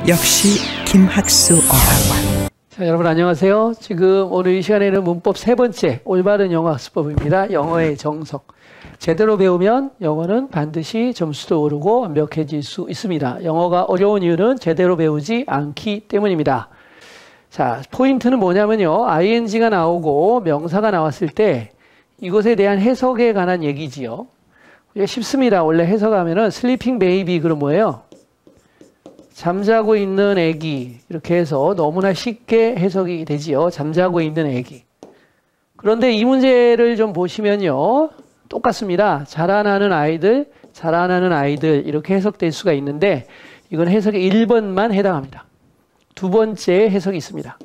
역시 김학수 어학원. 자, 여러분 안녕하세요. 지금 오늘 이 시간에는 문법 세 번째 올바른 영어 학습법입니다. 영어의 정석. 제대로 배우면 영어는 반드시 점수도 오르고 완벽해질 수 있습니다. 영어가 어려운 이유는 제대로 배우지 않기 때문입니다. 자, 포인트는 뭐냐면요. ing가 나오고 명사가 나왔을 때 이것에 대한 해석에 관한 얘기지요. 이게 쉽습니다. 원래 해석하면은 sleeping baby 그럼 뭐예요? 잠자고 있는 애기 이렇게 해서 너무나 쉽게 해석이 되지요. 잠자고 있는 애기. 그런데 이 문제를 좀 보시면요. 똑같습니다. 자라나는 아이들, 자라나는 아이들 이렇게 해석될 수가 있는데 이건 해석의 1번만 해당합니다. 두 번째 해석이 있습니다.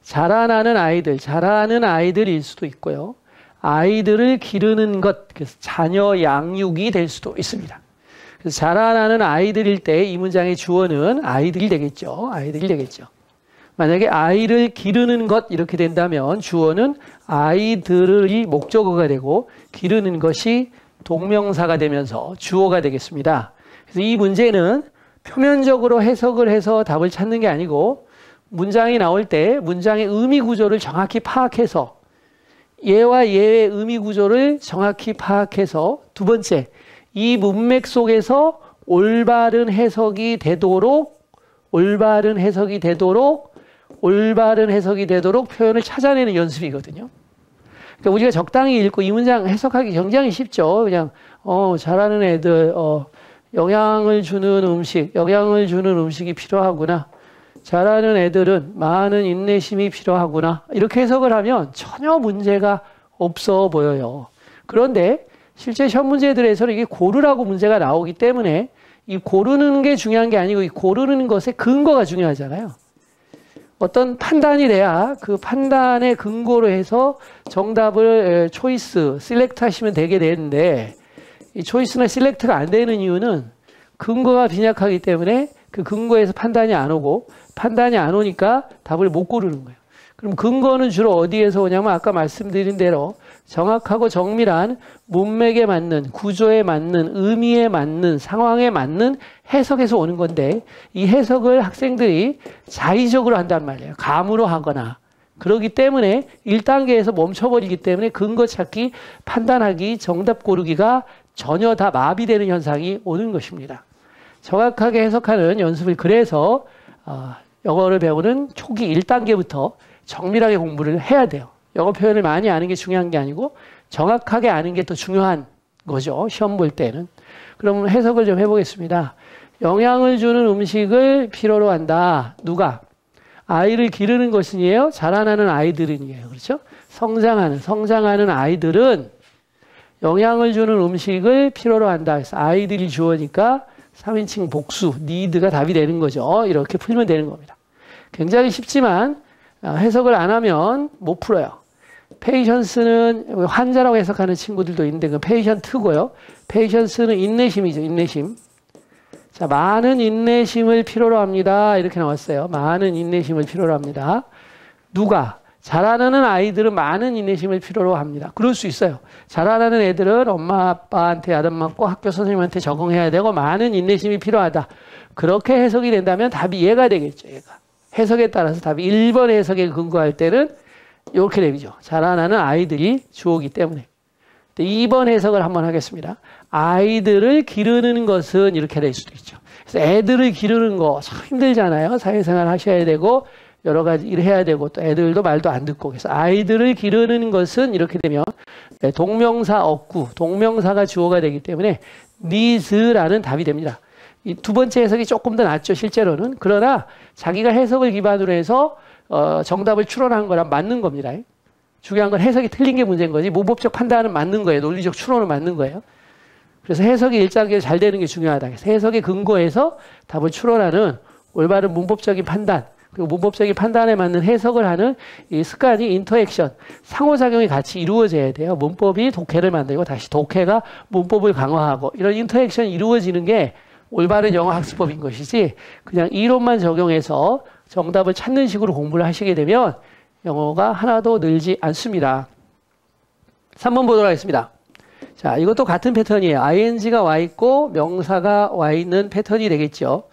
자라나는 아이들, 자라는 아이들일 수도 있고요. 아이들을 기르는 것, 그래서 자녀 양육이 될 수도 있습니다. 그래서 자라나는 아이들일 때 이 문장의 주어는 아이들이 되겠죠. 아이들이 되겠죠. 만약에 아이를 기르는 것 이렇게 된다면 주어는 아이들이 목적어가 되고 기르는 것이 동명사가 되면서 주어가 되겠습니다. 그래서 이 문제는 표면적으로 해석을 해서 답을 찾는 게 아니고 문장이 나올 때 문장의 의미 구조를 정확히 파악해서 얘와 얘의 의미 구조를 정확히 파악해서 두 번째, 이 문맥 속에서 올바른 해석이 되도록 표현을 찾아내는 연습이거든요. 그러니까 우리가 적당히 읽고 이 문장 해석하기 굉장히 쉽죠. 그냥 잘하는 애들 영양을 주는 음식이 필요하구나. 잘하는 애들은 많은 인내심이 필요하구나. 이렇게 해석을 하면 전혀 문제가 없어 보여요. 그런데 실제 시험 문제들에서는 이게 고르라고 문제가 나오기 때문에 이 고르는 게 중요한 게 아니고 이 고르는 것의 근거가 중요하잖아요. 어떤 판단이 돼야 그 판단의 근거로 해서 정답을 초이스, 셀렉트 하시면 되게 되는데 이 초이스나 셀렉트가 안 되는 이유는 근거가 빈약하기 때문에 그 근거에서 판단이 안 오고 판단이 안 오니까 답을 못 고르는 거예요. 그럼 근거는 주로 어디에서 오냐면 아까 말씀드린 대로 정확하고 정밀한 문맥에 맞는, 구조에 맞는, 의미에 맞는, 상황에 맞는 해석에서 오는 건데 이 해석을 학생들이 자의적으로 한단 말이에요. 감으로 하거나. 그렇기 때문에 1단계에서 멈춰버리기 때문에 근거 찾기, 판단하기, 정답 고르기가 전혀 다 마비되는 현상이 오는 것입니다. 정확하게 해석하는 연습을 그래서 영어를 배우는 초기 1단계부터 정밀하게 공부를 해야 돼요. 영어 표현을 많이 아는 게 중요한 게 아니고 정확하게 아는 게 더 중요한 거죠. 시험 볼 때는. 그럼 해석을 좀 해보겠습니다. 영양을 주는 음식을 필요로 한다. 누가? 아이를 기르는 것이에요? 자라나는 아이들은이에요. 그렇죠? 성장하는 아이들은 영양을 주는 음식을 필요로 한다. 그래서 아이들이 주어니까 3인칭 복수, need가 답이 되는 거죠. 이렇게 풀면 되는 겁니다. 굉장히 쉽지만 해석을 안 하면 못 풀어요. patience는 환자라고 해석하는 친구들도 있는데 그 patient고요. patience는 인내심이죠. 인내심. 자, 많은 인내심을 필요로 합니다. 이렇게 나왔어요. 많은 인내심을 필요로 합니다. 누가? 자라나는 아이들은 많은 인내심을 필요로 합니다. 그럴 수 있어요. 자라나는 애들은 엄마 아빠한테 야단맞고 학교 선생님한테 적응해야 되고 많은 인내심이 필요하다. 그렇게 해석이 된다면 답이 얘가 되겠죠. 얘가. 해석에 따라서 답이 1번 해석에 근거할 때는 이렇게 되죠. 자라나는 아이들이 주어기 때문에. 2번 해석을 한번 하겠습니다. 아이들을 기르는 것은 이렇게 될 수도 있죠. 그래서 애들을 기르는 거 참 힘들잖아요. 사회생활 하셔야 되고 여러 가지 일 해야 되고 또 애들도 말도 안 듣고 그래서 아이들을 기르는 것은 이렇게 되면 동명사 어구, 동명사가 주어가 되기 때문에 needs라는 답이 됩니다. 이 두 번째 해석이 조금 더 낫죠, 실제로는. 그러나 자기가 해석을 기반으로 해서 정답을 추론한 거랑 맞는 겁니다. 중요한 건 해석이 틀린 게 문제인 거지 문법적 판단은 맞는 거예요. 논리적 추론은 맞는 거예요. 그래서 해석이 일장기로 잘 되는 게 중요하다. 그래서 해석의 근거에서 답을 추론하는 올바른 문법적인 판단 그리고 문법적인 판단에 맞는 해석을 하는 이 습관이 인터액션, 상호작용이 같이 이루어져야 돼요. 문법이 독해를 만들고 다시 독해가 문법을 강화하고 이런 인터액션이 이루어지는 게 올바른 영어 학습법인 것이지 그냥 이론만 적용해서 정답을 찾는 식으로 공부를 하시게 되면 영어가 하나도 늘지 않습니다. 3번 보도록 하겠습니다. 자, 이것도 같은 패턴이에요. ing가 와 있고 명사가 와 있는 패턴이 되겠죠.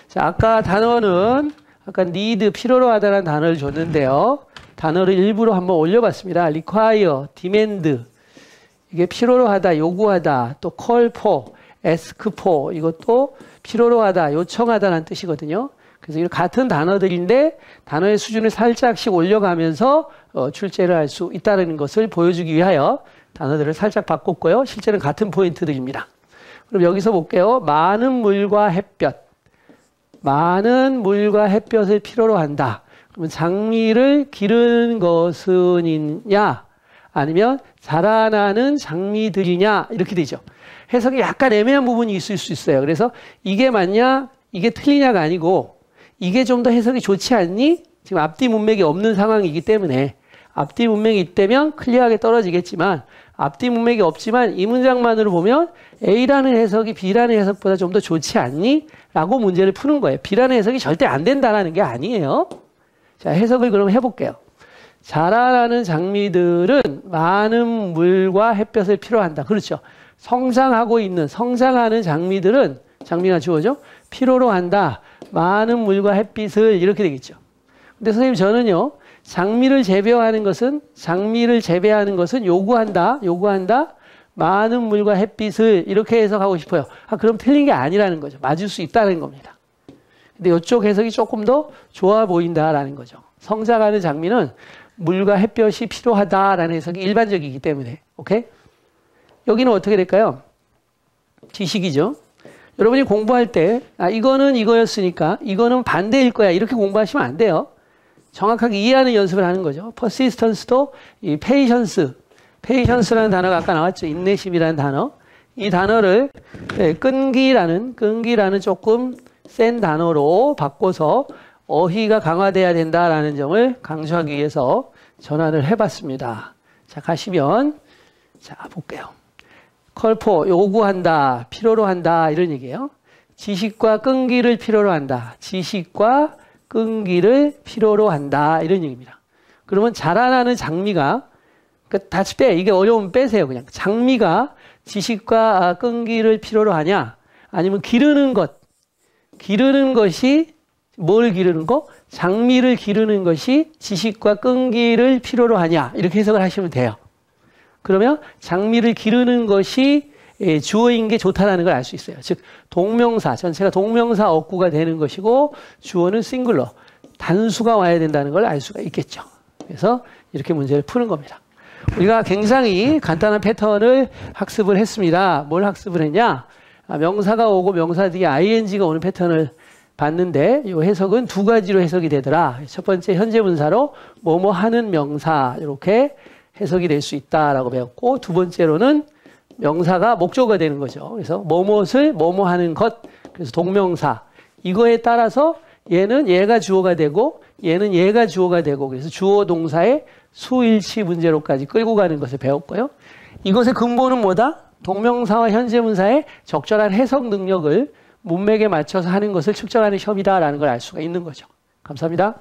자, 아까 단어는 아까 need 필요로 하다라는 단어를 줬는데요. 단어를 일부러 한번 올려봤습니다. require, demand 이게 필요로 하다, 요구하다, 또 call for, ask for 이것도 필요로 하다, 요청하다라는 뜻이거든요. 그래서 이런 같은 단어들인데 단어의 수준을 살짝씩 올려가면서 출제를 할 수 있다는 것을 보여주기 위하여 단어들을 살짝 바꿨고요. 실제는 같은 포인트들입니다. 그럼 여기서 볼게요. 많은 물과 햇볕. 많은 물과 햇볕을 필요로 한다. 그러면 장미를 기르는 것은이냐 아니면 자라나는 장미들이냐 이렇게 되죠. 해석이 약간 애매한 부분이 있을 수 있어요. 그래서 이게 맞냐 이게 틀리냐가 아니고 이게 좀 더 해석이 좋지 않니? 지금 앞뒤 문맥이 없는 상황이기 때문에 앞뒤 문맥이 있다면 클리어하게 떨어지겠지만 앞뒤 문맥이 없지만 이 문장만으로 보면 A라는 해석이 B라는 해석보다 좀 더 좋지 않니? 라고 문제를 푸는 거예요. B라는 해석이 절대 안 된다는 게 아니에요. 자, 해석을 그럼 해볼게요. 자라나는 장미들은 많은 물과 햇볕을 필요한다. 그렇죠. 성장하는 장미들은 장미가 주어져 필요로 한다. 많은 물과 햇빛을 이렇게 되겠죠. 근데 선생님 저는요. 장미를 재배하는 것은 요구한다. 많은 물과 햇빛을 이렇게 해석하고 싶어요. 그럼 틀린 게 아니라는 거죠. 맞을 수 있다는 겁니다. 근데 이쪽 해석이 조금 더 좋아 보인다라는 거죠. 성장하는 장미는 물과 햇볕이 필요하다라는 해석이 일반적이기 때문에. 오케이? 여기는 어떻게 될까요? 지식이죠. 여러분이 공부할 때 이거는 이거였으니까 이거는 반대일 거야. 이렇게 공부하시면 안 돼요. 정확하게 이해하는 연습을 하는 거죠. persistance도 이 patience라는 단어가 아까 나왔죠. 인내심이라는 단어. 이 단어를 끈기라는 조금 센 단어로 바꿔서 어휘가 강화돼야 된다라는 점을 강조하기 위해서 전환을 해봤습니다. 자, 가시면 자 볼게요. call for 요구한다, 필요로 한다 이런 얘기예요. 지식과 끈기를 필요로 한다. 지식과 끈기를 필요로 한다 이런 얘기입니다. 그러면 자라나는 장미가 다시 빼. 이게 어려우면 빼세요. 그냥 장미가 지식과 끈기를 필요로 하냐 아니면 기르는 것이 뭘 기르는 거? 장미를 기르는 것이 지식과 끈기를 필요로 하냐 이렇게 해석을 하시면 돼요. 그러면 장미를 기르는 것이 주어인 게 좋다라는 걸 알 수 있어요. 즉 동명사 전체가 동명사 어구가 되는 것이고 주어는 싱글러 단수가 와야 된다는 걸 알 수가 있겠죠. 그래서 이렇게 문제를 푸는 겁니다. 우리가 굉장히 간단한 패턴을 학습을 했습니다. 뭘 학습을 했냐? 명사가 오고 명사 뒤에 ing가 오는 패턴을 봤는데 이 해석은 두 가지로 해석이 되더라. 첫 번째 현재 분사로 뭐뭐 하는 명사 이렇게 해석이 될 수 있다라고 배웠고 두 번째로는 명사가 목적어가 되는 거죠. 그래서 뭐뭇을 뭐뭐 하는 것 그래서 동명사 이거에 따라서 얘는 얘가 주어가 되고 얘는 얘가 주어가 되고 그래서 주어 동사의 수일치 문제로까지 끌고 가는 것을 배웠고요. 이것의 근본은 뭐다? 동명사와 현재분사의 적절한 해석 능력을 문맥에 맞춰서 하는 것을 측정하는 시험이다라는 걸 알 수가 있는 거죠. 감사합니다.